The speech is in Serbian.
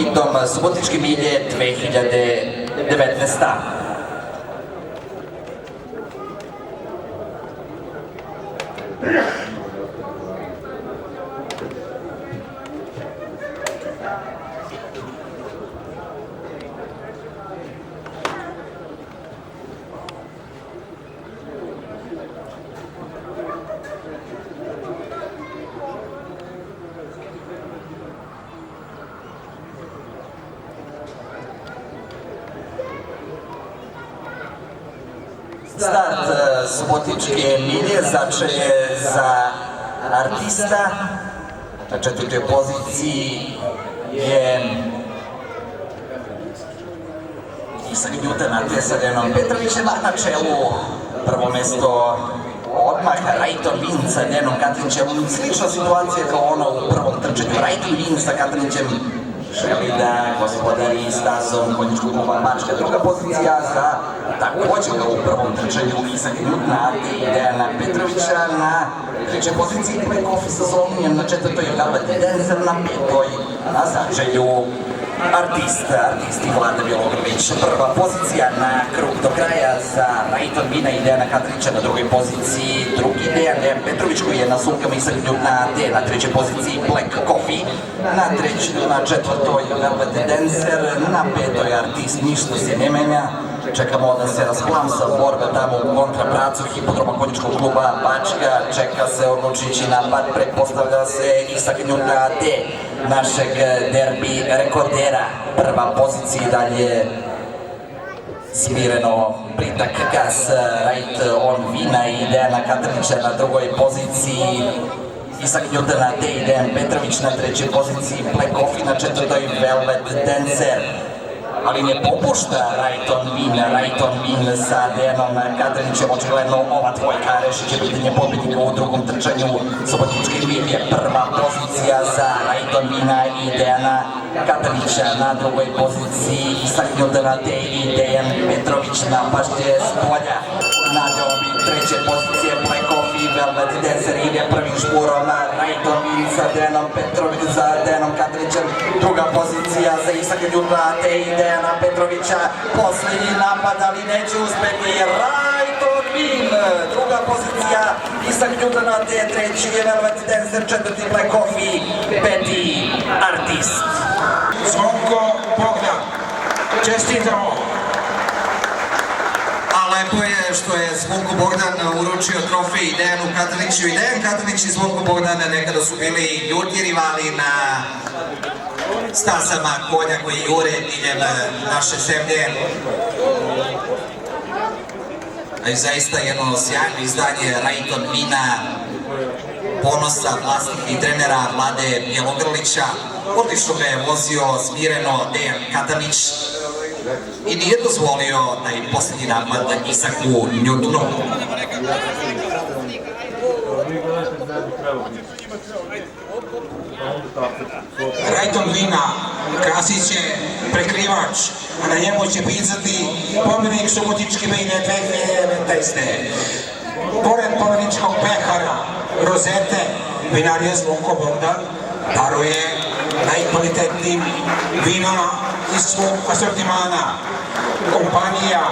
hitom Subotičke milje 2019. Start Subotičke milje začeje za Artista. Na četvrtoj poziciji je Isak Newton sa Dejanom Petrovićem, na čelu prvo mesto odmah Rajton Vin sa Dejanom Katanićem. Slična situacija kao ona u prvom trčanju. Rajton Vin sa Katanićem želi da gospodari stazom konjičkog kluba Bačka. Druga pozicija za također u prvom trčanju Isak Newtona i Dejana Petrovića. Na trećoj poziciji play-off sa Zolnijem, na četvrtoj Velvet Dancer, na petoj na začelju Artisti Vlada Bjelogrlić. Prva pozicija na krug do kraja za Rajton Vina i Dejana Katanića, na drugoj poziciji drugi Dejan Petrović koji je na sumkama Isak Newtona, na trećoj poziciji Black Coffee, na četvrtoj Velvet Dancer, na petoj Artist, ništa se ne menja. Čekamo da se rasplamsa borba tamo u kontrapracu hipodroma konjičkog kluba Bačka. Čeka se odlučići napad, pretpostavlja se Isak Newtona našeg derbi rekordera. Prva pozicija dalje smireno pritak gas Right on Vina i Dejana Katanića, na drugoj poziciji Isak Newtona i Dejan Petrović, na trećoj poziciji Black Coffee, na četvrtoj Velvet Dancer. Ali ne popušta Rajton Vin sa Dejanom Katanićem. Očigledno ova dvojka reši će biti pobednika u drugom trčanju Subotičke milje. Prva pozicija za Rajton Vina i Dejana Katanića, na drugoj poziciji Isak Newtona i Dejan Petrović, na pažnje s polja. Na treće pozicije Black Coffee, Velvet Dancer ide prvim špurom, Rajton Vin sa Dejanom Petrovićem, za Dejanom Katanićem. Druga pozicija za Isak Newtona i Dejana Petrovića. Poslednji napad, ali neće uspeti Rajton Vin. Druga pozicija Isak Newtona, treći je Velvet Dancer, četvrti Black Coffee, peti Artist. Zvonko Bogdan, čestitamo! Lepo je što je Zvonko Bogdan uručio trofej Dejanu Kataniću. I Dejan Katanić i Zvonko Bogdan nekada su bili ljuti rivali na stazama konja koji jure diljem naše zemlje. I zaista jedno sjajno izdanje Rajton Vina, ponosa vlasnika i trenera Vlade Bjelogrlića. Odlično ga je vozio smireno Dejan Katanić i nije dozvolio da je posljednji napad Isaku Newtonu. Rajton Vina, Krasić je prekrivač, a na njemu će pisati pobjednik Subotičke milje 2019. Pored pobjedničkog pehara rozete, vinar je Zvonko Bogdan, daruje najkvalitetnijim vinama iz svog asortimana. Kompanija